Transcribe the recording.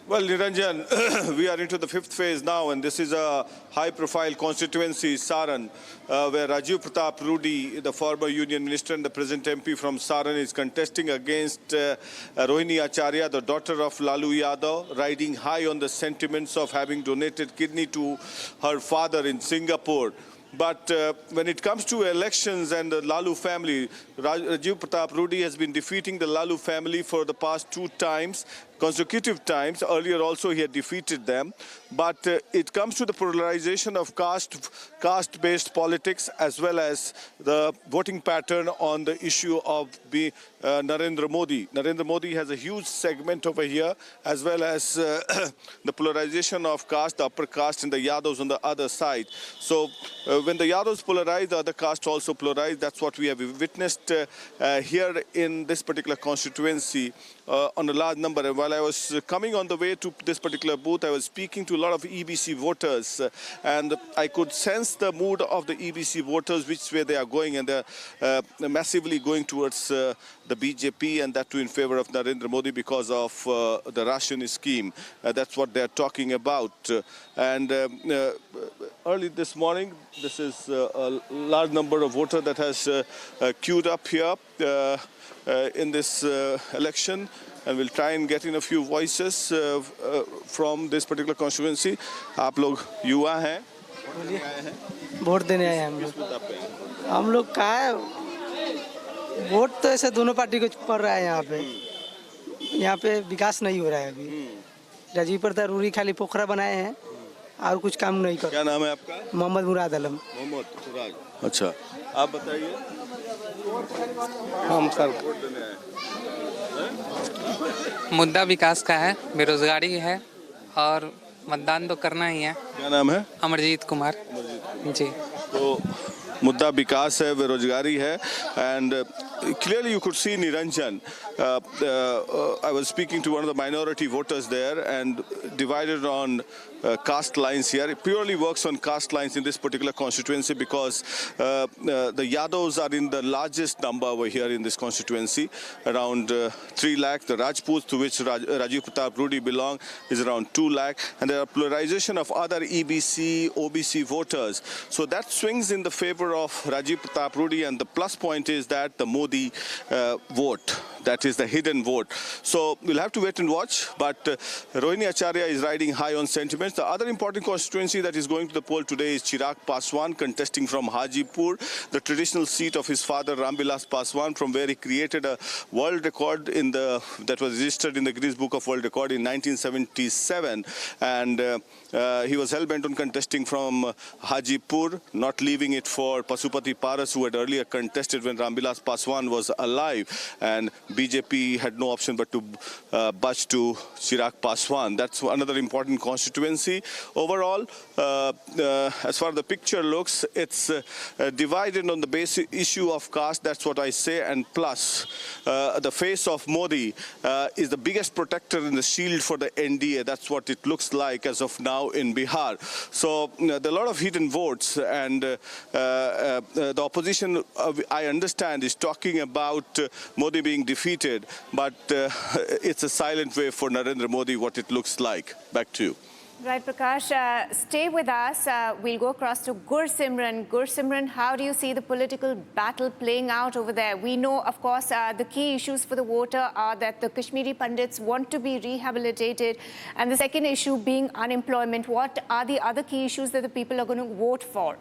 Well, Niranjan, we are into the fifth phase now, and this is a high-profile constituency, Saran, where Rajiv Pratap Rudy, the former union minister and the present MP from Saran, is contesting against Rohini Acharya, the daughter of Lalu Yadav, riding high on the sentiments of having donated kidney to her father in Singapore. But when it comes to elections and the Lalu family, Rajiv Pratap Rudy has been defeating the Lalu family for the past two times, consecutive times. Earlier also he had defeated them. But it comes to the polarization of caste-based politics as well as the voting pattern on the issue of Narendra Modi. Narendra Modi has a huge segment over here, as well as the polarization of caste, the upper caste and the Yadavs on the other side. So when the Yadavs polarize, the other caste also polarize. That's what we have witnessed here in this particular constituency on a large number. And while I was coming on the way to this particular booth, I was speaking to a lot of EBC voters, and I could sense the mood of the EBC voters, which way they are going, and they're massively going towards the BJP, and that too in favor of Narendra Modi because of the ration scheme. That's what they're talking about. And early this morning, this is a large number of voters that has queued up here in this election, and we'll try and get in a few voices from this particular constituency. आप लोग युवा हैं, vote देने आए हैं हम लोग का है वोट तो ऐसे दोनों पार्टी को पड़ रहा है यहाँ पे विकास नहीं हो रहा है अभी। राजीव प्रताप रूडी खाली पोखरा बनाए हैं और कुछ काम नहीं कर। क्या नाम है आपका? मोहम्मद मुराद आलम। मोहम्मद मुराद, अच्छा, आप बताइए। हम सर वोट देने आए हैं। मुद्दा विकास का है, बेरोजगारी है और मतदान तो करना ही है। क्या नाम है? अमरजीत कुमार जी। तो मुद्दा विकास है, बेरोजगारी है, and clearly you could see Niranjan. I was speaking to one of the minority voters there, and divided on caste lines here. It purely works on caste lines in this particular constituency because the Yadavs are in the largest number over here in this constituency, around 3 lakh. The Rajputs, to which Rajiv Pratap Rudy belong, is around 2 lakh, and there are polarization of other EBC, OBC voters. So that swings in the favor of Rajiv Pratap Rudy, and the plus point is that the Modi vote, that is the hidden vote. So we'll have to wait and watch, but Rohini Acharya is riding high on sentiments. The other important constituency that is going to the poll today is Chirag Paswan, contesting from Hajipur, the traditional seat of his father Ramvilas Paswan, from where he created a world record that was registered in the Guinness Book of World Record in 1977, and he was hell-bent on contesting from Hajipur, not leaving it for Pasupati Paras, who had earlier contested when Ramvilas Paswan was alive, and BJP had no option but to budge to Chirag Paswan. That's another important constituency. Overall, as far as the picture looks, it's divided on the basic issue of caste, that's what I say, and plus the face of Modi is the biggest protector in the shield for the NDA. That's what it looks like as of now in Bihar. So there are a lot of hidden votes, and the opposition, I understand, is talking about Modi being defeated, but it's a silent way for Narendra Modi, what it looks like. Back to you. Right, Prakash, stay with us. We'll go across to Gursimran. Gursimran, how do you see the political battle playing out over there? We know, of course, the key issues for the voter are that the Kashmiri Pandits want to be rehabilitated, and the second issue being unemployment. What are the other key issues that the people are going to vote for?